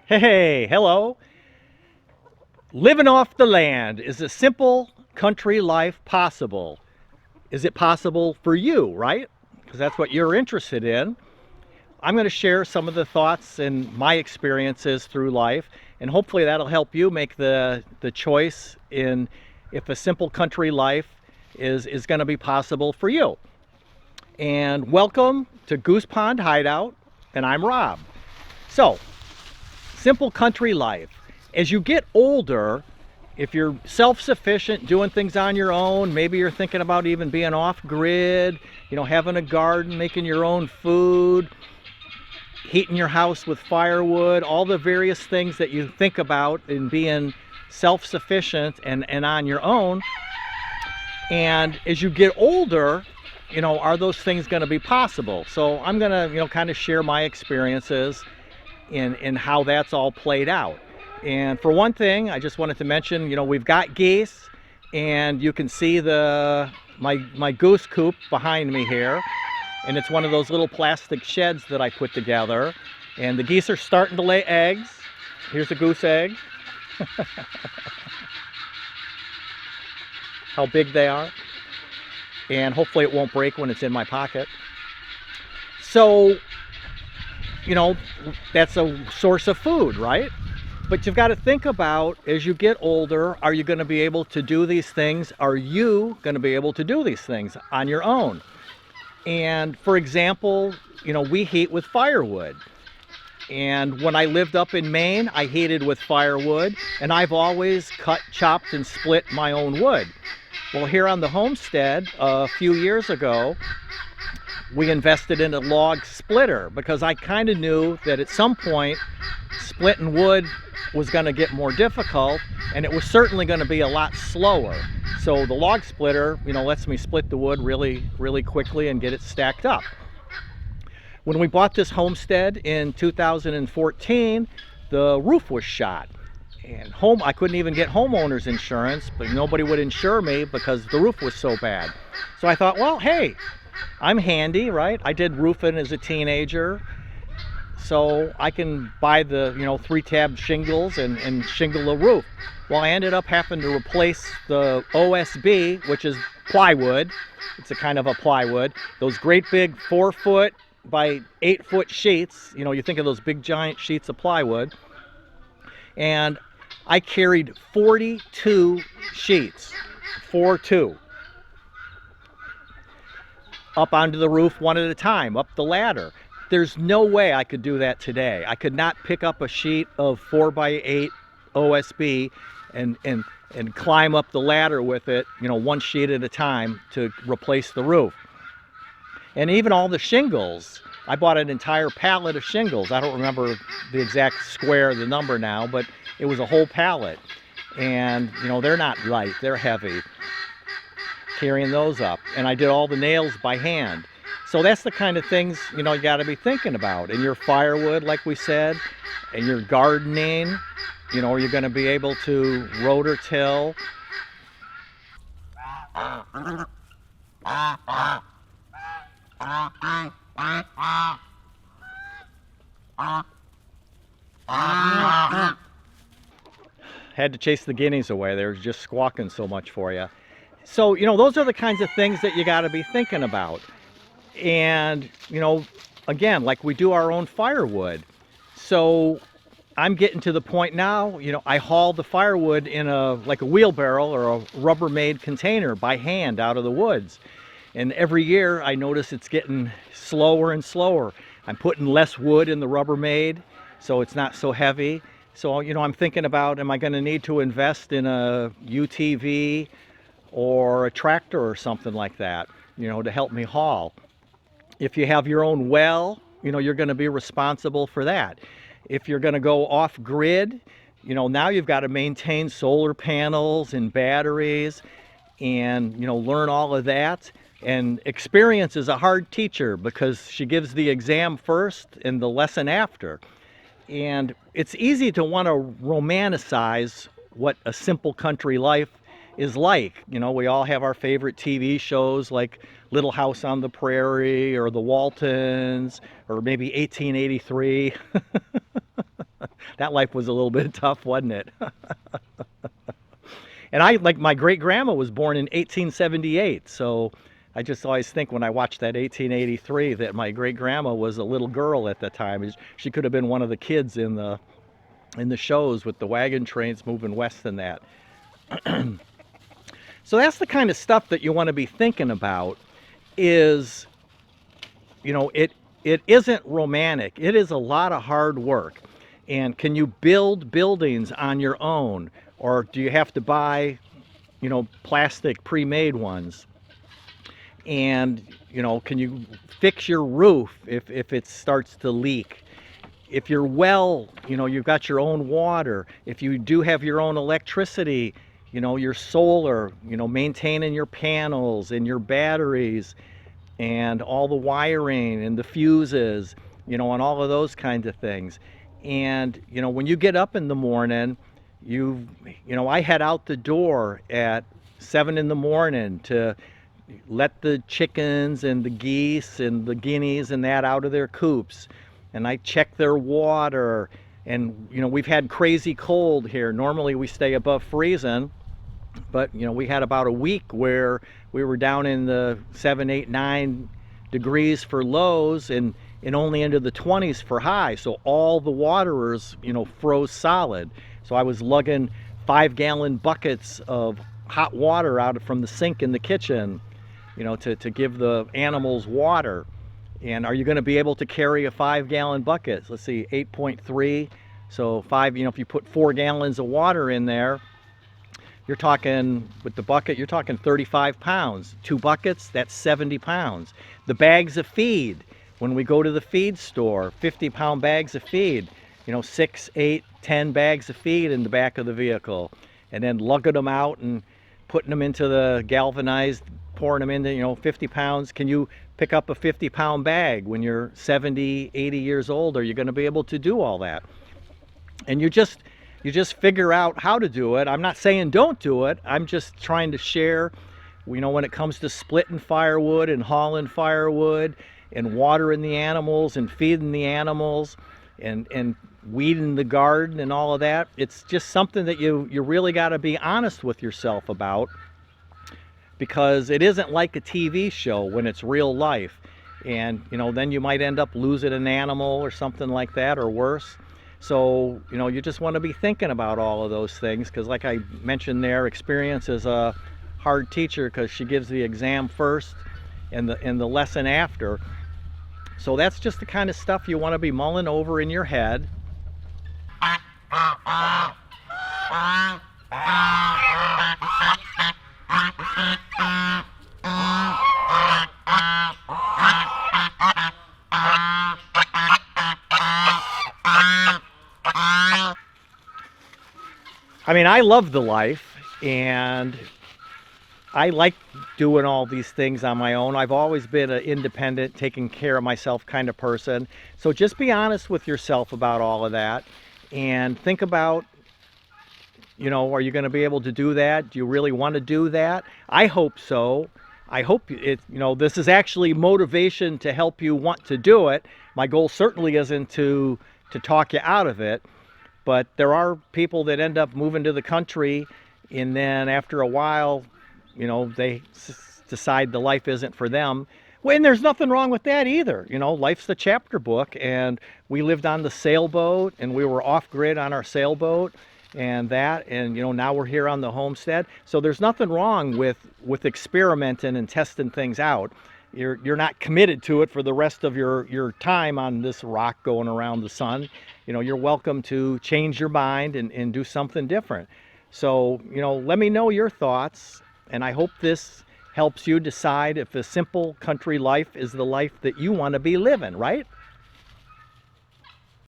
Hey, hello. Living off the land. Is a simple country life possible? Is it possible for you, right? Because that's what you're interested in. I'm going to share some of the thoughts and my experiences through life, and hopefully that'll help you make the choice in if a simple country life is going to be possible for you. And welcome to Goose Pond Hideout, and I'm Rob. So, simple country life. As you get older, if you're self-sufficient, doing things on your own, maybe you're thinking about even being off-grid, having a garden, making your own food, heating your house with firewood, all the various things that you think about in being self-sufficient and on your own. And as you get older, are those things going to be possible? So I'm going to, kind of share my experiences in how that's all played out. And for one thing, I just wanted to mention, we've got geese, and you can see my goose coop behind me here. And it's one of those little plastic sheds that I put together. And the geese are starting to lay eggs. Here's a goose egg. How big they are. And hopefully it won't break when it's in my pocket. So, that's a source of food, right? But you've got to think about, as you get older, are you going to be able to do these things? Are you going to be able to do these things on your own? And for example, we heat with firewood. And when I lived up in Maine, I heated with firewood, and I've always cut, chopped, and split my own wood. Well, here on the homestead a few years ago, we invested in a log splitter because I kind of knew that at some point splitting wood was going to get more difficult, and it was certainly going to be a lot slower. So the log splitter, lets me split the wood really, really quickly and get it stacked up. When we bought this homestead in 2014, the roof was shot. And I couldn't even get homeowners insurance, but nobody would insure me because the roof was so bad. So I thought, well, hey, I'm handy, right? I did roofing as a teenager, so I can buy the 3-tab shingles and shingle the roof. Well, I ended up having to replace the OSB, which is plywood. It's a kind of a plywood. Those great big 4-foot by 8-foot sheets. You think of those big giant sheets of plywood. And I carried 42 sheets, 4-2, up onto the roof one at a time, up the ladder. There's no way I could do that today. I could not pick up a sheet of 4x8 OSB and climb up the ladder with it, one sheet at a time to replace the roof. And even all the shingles, I bought an entire pallet of shingles. I don't remember the exact square, the number now, but it was a whole pallet. And, they're not light, they're heavy, carrying those up. And I did all the nails by hand. So that's the kind of things, you got to be thinking about. And your firewood, like we said, and your gardening, are you going to be able to rotor-till? Had to chase the guineas away. They were just squawking so much for you. So, those are the kinds of things that you got to be thinking about. And, again, like we do our own firewood. So I'm getting to the point now, I haul the firewood in like a wheelbarrow or a Rubbermaid container by hand out of the woods. And every year I notice it's getting slower and slower. I'm putting less wood in the Rubbermaid so it's not so heavy. So, I'm thinking about, am I going to need to invest in a UTV or a tractor or something like that, to help me haul. If you have your own well, you're going to be responsible for that. If you're going to go off grid, now you've got to maintain solar panels and batteries and, learn all of that. And experience is a hard teacher because she gives the exam first and the lesson after. And it's easy to want to romanticize what a simple country life is like. We all have our favorite TV shows like Little House on the Prairie or The Waltons or maybe 1883. That life was a little bit tough, wasn't it? And I, like, my great grandma was born in 1878, so I just always think when I watch that 1883 that my great grandma was a little girl at the time. She could have been one of the kids in the shows with the wagon trains moving west and that. So that's the kind of stuff that you want to be thinking about. Is, it isn't romantic. It is a lot of hard work. And can you build buildings on your own, or do you have to buy, plastic pre-made ones? And, can you fix your roof if it starts to leak? If you're well, you've got your own water. If you do have your own electricity, your solar, maintaining your panels and your batteries and all the wiring and the fuses, and all of those kinds of things. And, when you get up in the morning, I head out the door at 7 in the morning to let the chickens and the geese and the guineas and that out of their coops. And I check their water. And, we've had crazy cold here. Normally we stay above freezing. But, we had about a week where we were down in the 7, 8, 9 degrees for lows and only into the 20s for high. So all the waterers, froze solid. So I was lugging 5-gallon buckets of hot water out from the sink in the kitchen, to give the animals water. And are you going to be able to carry a 5-gallon bucket? Let's see, 8.3. So 5, if you put 4 gallons of water in there, you're talking, with the bucket, you're talking 35 pounds. 2 buckets, that's 70 pounds. The bags of feed, when we go to the feed store, 50-pound bags of feed, 6, 8, 10 bags of feed in the back of the vehicle. And then lugging them out and putting them into the galvanized, pouring them into, 50 pounds. Can you pick up a 50-pound bag when you're 70, 80 years old? Are you going to be able to do all that? And you just figure out how to do it. I'm not saying don't do it. I'm just trying to share, when it comes to splitting firewood and hauling firewood and watering the animals and feeding the animals and weeding the garden and all of that. It's just something that you really got to be honest with yourself about, because it isn't like a TV show when it's real life. And, then you might end up losing an animal or something like that, or worse. So, you just want to be thinking about all of those things, because like I mentioned there, experience is a hard teacher, because she gives the exam first and the lesson after. So that's just the kind of stuff you want to be mulling over in your head. I mean, I love the life, and I like doing all these things on my own. I've always been an independent, taking care of myself kind of person. So just be honest with yourself about all of that, and think about, are you going to be able to do that? Do you really want to do that? I hope so. I hope this is actually motivation to help you want to do it. My goal certainly isn't to talk you out of it. But there are people that end up moving to the country, and then after a while, they decide the life isn't for them. Well, and there's nothing wrong with that either. Life's the chapter book, and we lived on the sailboat, and we were off-grid on our sailboat, and now we're here on the homestead. So there's nothing wrong with experimenting and testing things out. You're not committed to it for the rest of your time on this rock going around the sun. You're welcome to change your mind and do something different. So, let me know your thoughts, and I hope this helps you decide if a simple country life is the life that you want to be living, right?